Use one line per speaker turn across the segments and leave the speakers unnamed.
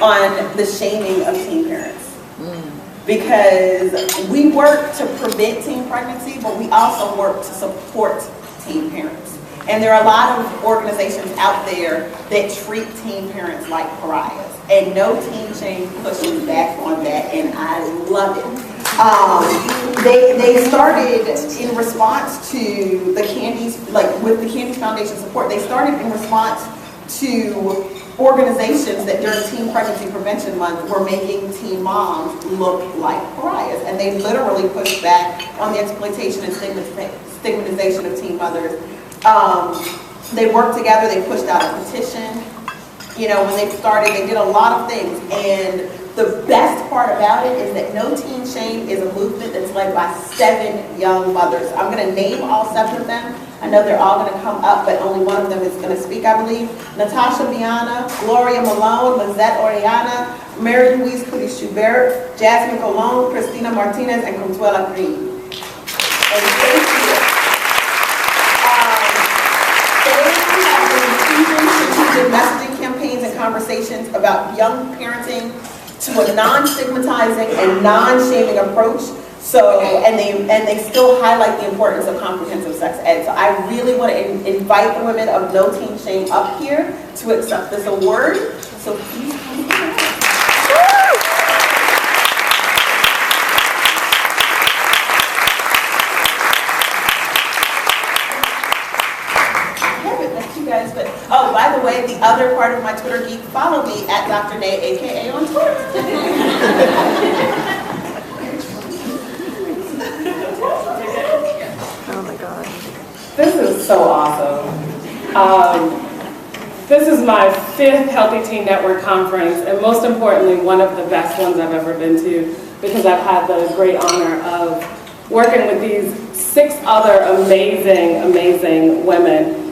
on the shaming of teen parents. Because we work to prevent teen pregnancy, but we also work to support teen parents. And there are a lot of organizations out there that treat teen parents like pariahs. And No Teen Shame pushes back on that, and I love it. They started in response to the Candies, like with the Candies Foundation support, they started in response to organizations that during Teen Pregnancy Prevention Month were making teen moms look like pariahs. And they literally pushed back on the exploitation and stigmatization of teen mothers. They worked together, they pushed out a petition. You know, when they started, they did a lot of things. And the best part about it is that No Teen Shame is a movement that's led by 7 young mothers. I'm going to name all 7 of them. I know they're all going to come up, but only one of them is going to speak, I believe. Natasha, Gloria Malone, Lisette Oriana, Marylouise Schubert, Jasmin Colon, Christina Martinez, and Consuela Green. And thank you. They have been strategic messaging campaigns and conversations about young parenting to a non-stigmatizing and non-shaming approach. So, and they still highlight the importance of comprehensive sex ed. So I really want to invite the women of No Teen Shame up here to accept this award. So please come here. I haven't met you guys, but oh, by the way, the other part of my Twitter geek, follow me at Dr. Nay, aka on Twitter.
This is so awesome. This is my 5th Healthy Teen Network conference, and most importantly, one of the best ones I've ever been to, because I've had the great honor of working with these 6 other amazing, amazing women.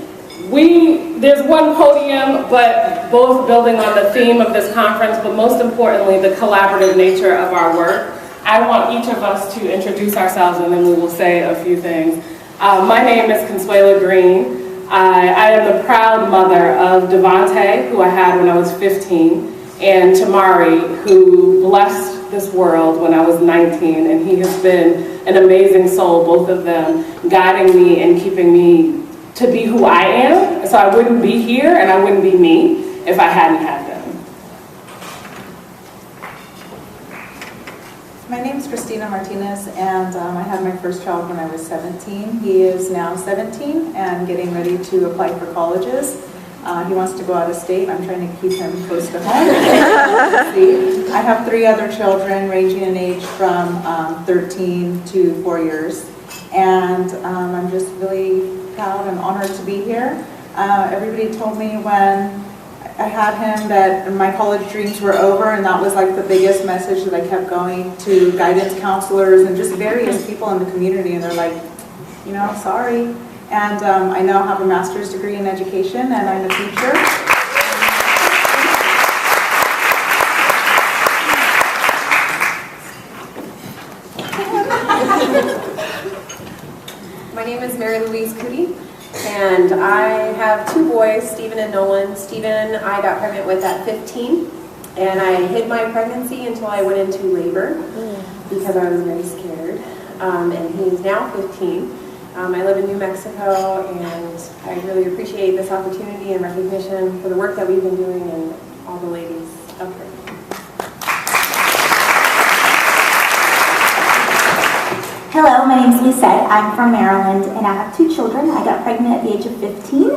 There's one podium, but both building on the theme of this conference, but most importantly, the collaborative nature of our work. I want each of us to introduce ourselves, and then we will say a few things. My name is Consuela Green. I am the proud mother of Devontae, who I had when I was 15, and Tamari, who blessed this world when I was 19, and he has been an amazing soul, both of them, guiding me and keeping me to be who I am. So I wouldn't be here and I wouldn't be me if I hadn't had them.
My name is Christina Martinez, and I had my first child when I was 17. He is now 17 and getting ready to apply for colleges. He wants to go out of state. I'm trying to keep him close to home. I have 3 other children ranging in age from 13 to 4 years. And I'm just really proud and honored to be here. Everybody told me when I had him that my college dreams were over, and that was like the biggest message that I kept going to guidance counselors and just various people in the community, and they're like, you know, sorry. And I now have a master's degree in education, and I'm a teacher.
My name is Marylouise, and I have 2 boys, Stephen and Nolan. Stephen, I got pregnant with at 15, and I hid my pregnancy until I went into labor because I was very scared. And he's now 15. I live in New Mexico, and I really appreciate this opportunity and recognition for the work that we've been doing and all the ladies up here.
Hello, my name is Lisette. I'm from Maryland, and I have 2 children. I got pregnant at the age of 15,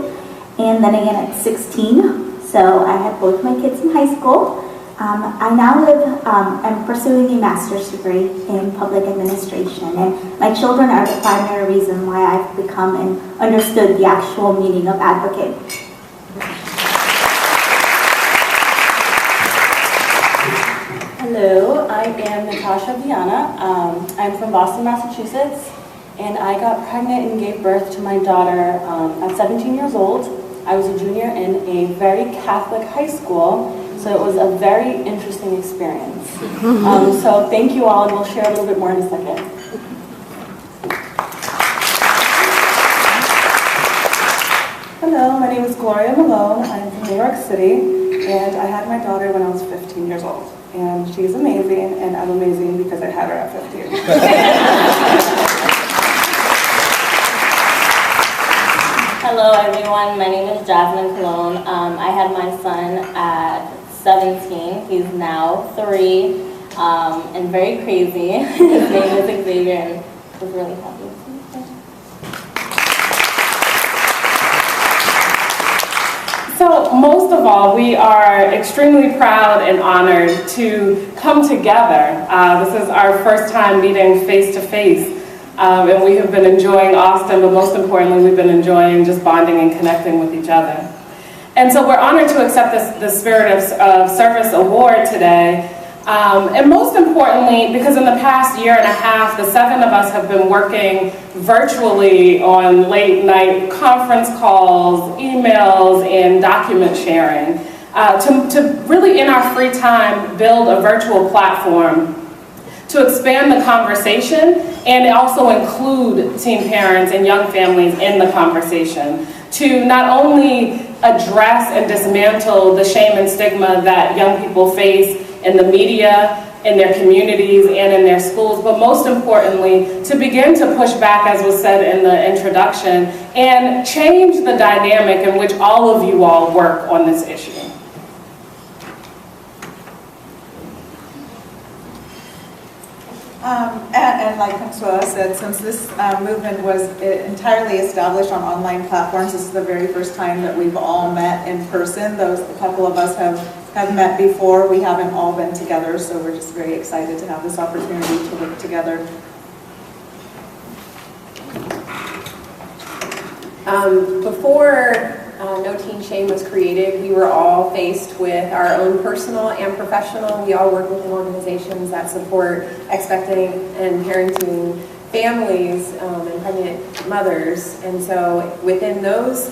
and then again at 16. So I had both my kids in high school. I now I'm pursuing a master's degree in public administration, and my children are the primary reason why I've become and understood the actual meaning of advocate.
Hello, I am Natasha. I'm from Boston, Massachusetts, and I got pregnant and gave birth to my daughter at 17 years old. I was a junior in a very Catholic high school, so it was a very interesting experience. So thank you all, and we'll share a little bit more in a second.
Hello, my name is Gloria Malone. I'm from New York City, and I had my daughter when I was 15 years old. And she's amazing, and I'm amazing because I had her at 15.
Hello everyone, my name is Jasmin Cologne. I had my son at 17. He's now 3 and very crazy. His name is Xavier and was really happy.
So most of all, we are extremely proud and honored to come together. This is our first time meeting face to face. And we have been enjoying Austin, but most importantly, we've been enjoying just bonding and connecting with each other. And so we're honored to accept the Spirit of Service Award today. And most importantly, because in the past year and a half, the 7 of us have been working virtually on late night conference calls, emails, and document sharing to really, in our free time, build a virtual platform to expand the conversation and also include teen parents and young families in the conversation, to not only address and dismantle the shame and stigma that young people face in the media, in their communities, and in their schools, but most importantly, to begin to push back, as was said in the introduction, and change the dynamic in which all of you all work on this issue.
And like Consuela said, since this movement was entirely established on online platforms, this is the very first time that we've all met in person. A couple of us have met before. We haven't all been together, so we're just very excited to have this opportunity to work together.
Before No Teen Shame was created, we were all faced with our own personal and professional. We all work within organizations that support expecting and parenting families and pregnant mothers. And so within those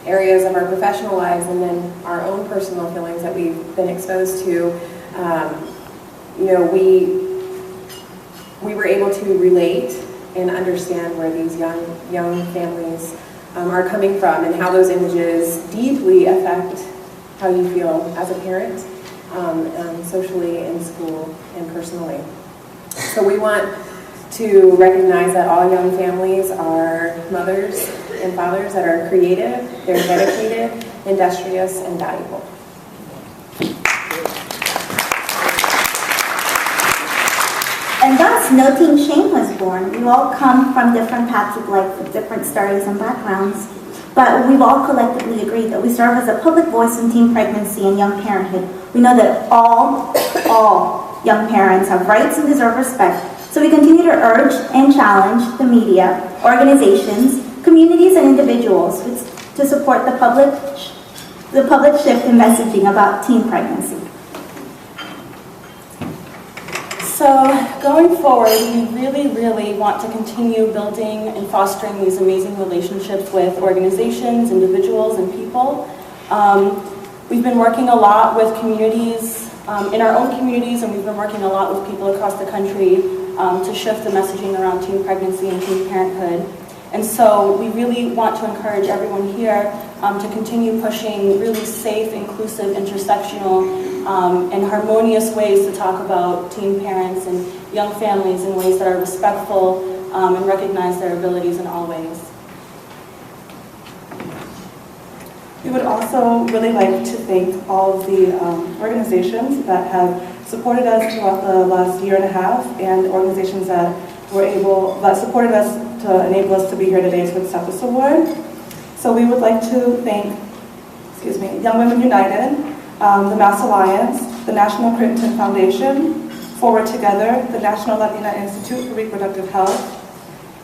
areas of our professional lives and then our own personal feelings that we've been exposed to, we were able to relate and understand where these young families are coming from and how those images deeply affect how you feel as a parent, socially, in school, and personally. So we want to recognize that all young families are mothers and fathers that are creative, they're dedicated, industrious, and valuable.
And thus, No Teen Shame was born. We all come from different paths of life with different stories and backgrounds, but we've all collectively agreed that we serve as a public voice in teen pregnancy and young parenthood. We know that all young parents have rights and deserve respect, so we continue to urge and challenge the media, organizations, communities, and individuals to support the public shift in messaging about teen pregnancy.
So going forward, we really want to continue building and fostering these amazing relationships with organizations, individuals, and people. We've been working a lot with communities, in our own communities, and we've been working a lot with people across the country to shift the messaging around teen pregnancy and teen parenthood. And so we really want to encourage everyone here to continue pushing really safe, inclusive, intersectional, and harmonious ways to talk about teen parents and young families in ways that are respectful and recognize their abilities in all ways.
We would also really like to thank all of the organizations that have supported us throughout the last year and a half, and organizations that supported us to enable us to be here today to accept this award. So we would like to thank, Young Women United, the Mass Alliance, the National Crittenton Foundation, Forward Together, the National Latina Institute for Reproductive Health,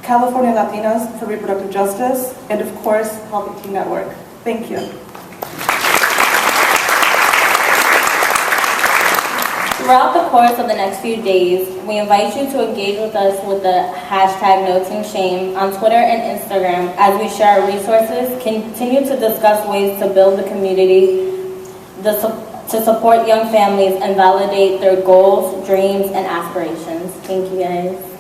California Latinas for Reproductive Justice, and of course, Healthy Teen Network. Thank you.
Throughout the course of the next few days, we invite you to engage with us with the hashtag #NoTeenShame on Twitter and Instagram as we share our resources, continue to discuss ways to build the community, to support young families, and validate their goals, dreams, and aspirations. Thank you, guys.